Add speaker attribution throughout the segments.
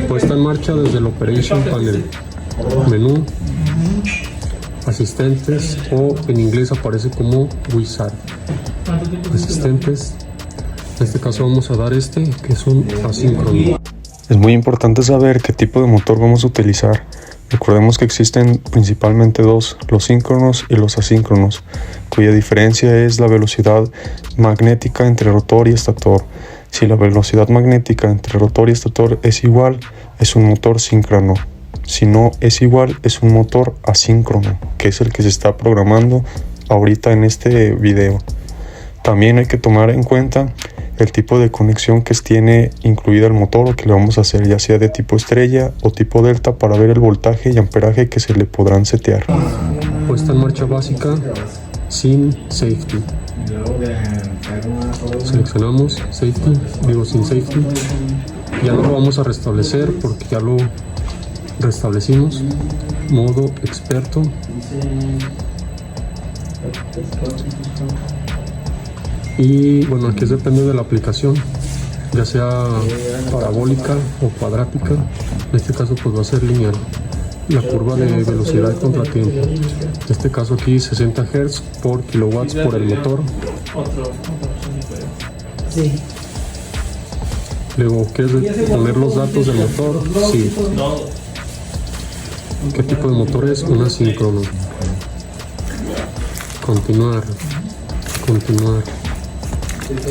Speaker 1: Puesta en marcha desde el Operation Panel. Menú, asistentes, o en inglés aparece como Wizard. Asistentes. En este caso vamos a dar que es un asíncrono.
Speaker 2: Es muy importante saber qué tipo de motor vamos a utilizar. Recordemos que existen principalmente dos, los síncronos y los asíncronos, cuya diferencia es la velocidad magnética entre rotor y estator. Si la velocidad magnética entre rotor y estator es igual, es un motor síncrono. Si no es igual, es un motor asíncrono, que es el que se está programando ahorita en este video. También hay que tomar en cuenta el tipo de conexión que tiene incluida el motor o que le vamos a hacer, ya sea de tipo estrella o tipo delta, para ver el voltaje y amperaje que se le podrán setear.
Speaker 1: Puesta en marcha básica sin safety. Seleccionamos safety, sin safety. Ya no lo vamos a restablecer porque ya lo restablecimos. Modo experto. Y bueno, aquí depende de la aplicación, ya sea parabólica o cuadrática. En este caso pues va a ser lineal. La curva de velocidad de contratiempo, en este caso aquí 60 Hz por kilowatts por el motor. Luego, ¿quieres poner los datos del motor? Sí. ¿Qué tipo de motor es? Un asíncrono. Continuar.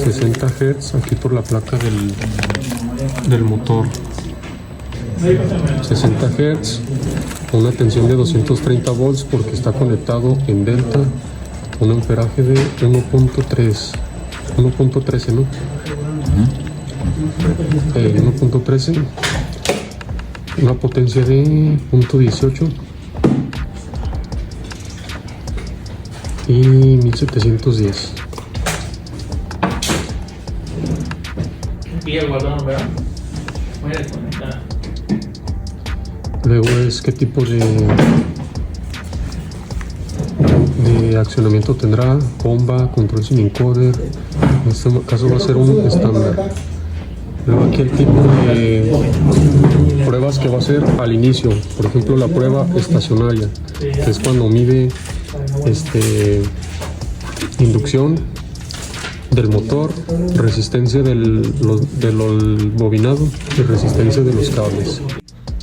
Speaker 1: 60 Hz aquí por la placa del motor. 60 Hz, una tensión de 230 volts porque está conectado en delta, un amperaje de 1.13, ¿no? 1.13, una potencia de 0.18 y 1710. Luego es qué tipo de accionamiento tendrá, bomba, control sin encoder. En este caso va a ser un estándar. Luego aquí el tipo de pruebas que va a hacer al inicio, por ejemplo la prueba estacionaria, que es cuando mide inducción del motor, resistencia del bobinado y resistencia de los cables.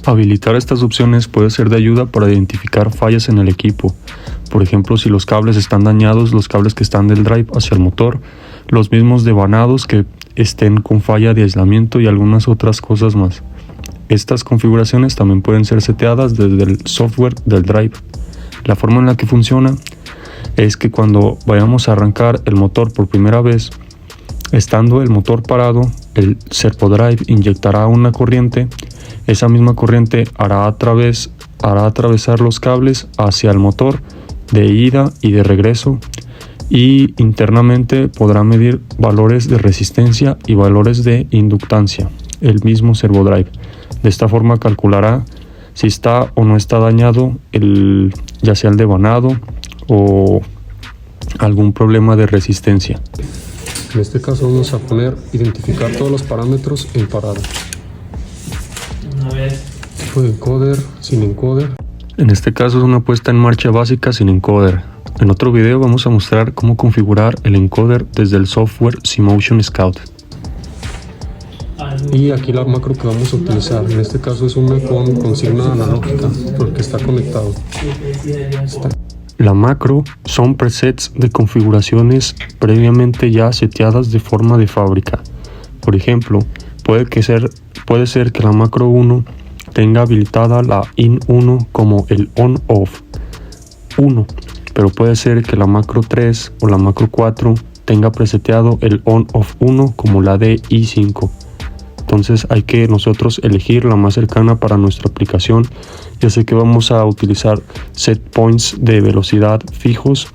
Speaker 2: Habilitar estas opciones puede ser de ayuda para identificar fallas en el equipo. Por ejemplo, si los cables están dañados, los cables que están del drive hacia el motor, los mismos devanados que estén con falla de aislamiento y algunas otras cosas más. Estas configuraciones también pueden ser seteadas desde el software del drive. La forma en la que funciona es que cuando vayamos a arrancar el motor por primera vez, estando el motor parado, el servodrive inyectará una corriente. Esa misma corriente hará atravesar los cables hacia el motor de ida y de regreso, y internamente podrá medir valores de resistencia y valores de inductancia el mismo servodrive. De esta forma calculará si está o no está dañado ya sea el devanado o algún problema de resistencia.
Speaker 1: En este caso vamos a identificar todos los parámetros en parada. Tipo de encoder, sin encoder.
Speaker 2: En este caso es una puesta en marcha básica sin encoder. En otro video vamos a mostrar cómo configurar el encoder desde el software C-Motion Scout.
Speaker 1: Y aquí la macro que vamos a utilizar, en este caso es una con consigna analógica porque está conectado.
Speaker 2: La macro son presets de configuraciones previamente ya seteadas de forma de fábrica. Por ejemplo, puede ser que la macro 1 tenga habilitada la IN1 como el ON-OFF 1, pero puede ser que la macro 3 o la macro 4 tenga preseteado el ON-OFF 1 como la de I5. Entonces hay que nosotros elegir la más cercana para nuestra aplicación. Ya sé que vamos a utilizar set points de velocidad fijos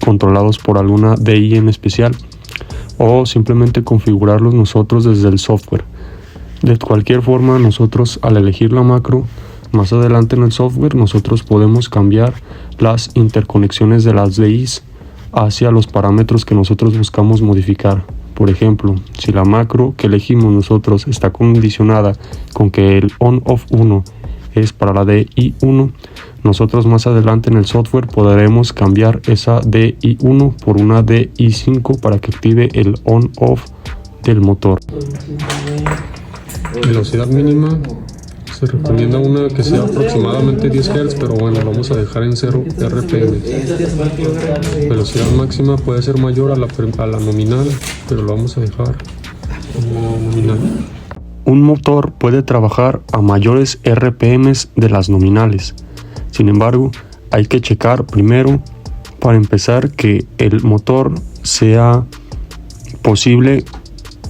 Speaker 2: controlados por alguna DI en especial, o simplemente configurarlos nosotros desde el software. De cualquier forma, nosotros al elegir la macro, más adelante en el software nosotros podemos cambiar las interconexiones de las DIs hacia los parámetros que nosotros buscamos modificar. Por ejemplo, si la macro que elegimos nosotros está condicionada con que el on-off 1 es para la DI1, nosotros más adelante en el software podremos cambiar esa DI1 por una DI5 para que active el on-off del motor.
Speaker 1: Velocidad mínima, se recomienda una que sea aproximadamente 10 Hz, pero bueno, vamos a dejar en 0 RPM. Velocidad máxima puede ser mayor a la nominal, pero lo vamos a dejar nominal.
Speaker 2: Un motor puede trabajar a mayores RPMs de las nominales. Sin embargo, hay que checar primero, para empezar, que el motor sea posible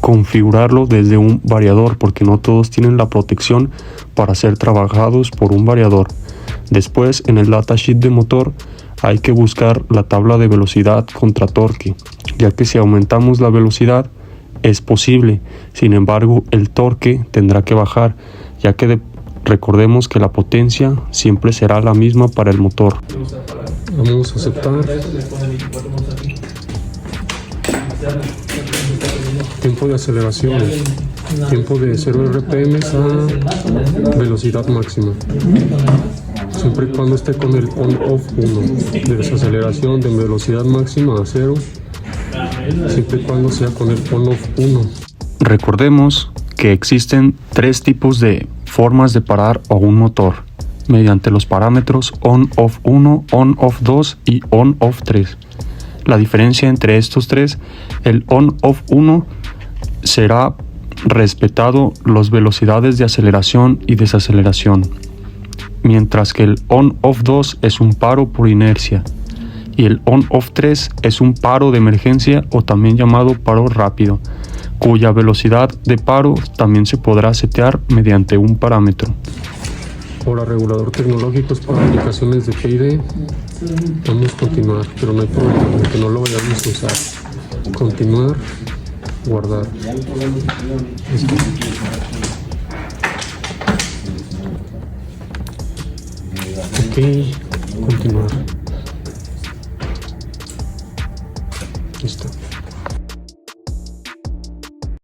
Speaker 2: configurarlo desde un variador, porque no todos tienen la protección para ser trabajados por un variador. Después, en el datasheet de motor hay que buscar la tabla de velocidad contra torque, ya que si aumentamos la velocidad es posible, sin embargo el torque tendrá que bajar, ya que recordemos que la potencia siempre será la misma para el motor.
Speaker 1: Vamos a aceptar. Tiempo de aceleración, tiempo de 0 RPM a velocidad máxima, siempre y cuando esté con el on-off 1, de desaceleración de velocidad máxima a 0, siempre y cuando sea con el on-off 1.
Speaker 2: Recordemos que existen tres tipos de formas de parar a un motor, mediante los parámetros on-off 1, on-off 2 y on-off 3. La diferencia entre estos tres, el on-off 1 será respetado las velocidades de aceleración y desaceleración, mientras que el on-off 2 es un paro por inercia y el on-off 3 es un paro de emergencia o también llamado paro rápido, cuya velocidad de paro también se podrá setear mediante un parámetro.
Speaker 1: Ahora, regulador tecnológico es para aplicaciones de PID. Vamos a continuar, pero no hay problema, porque no lo vayamos a usar. Continuar, guardar. Listo. Ok.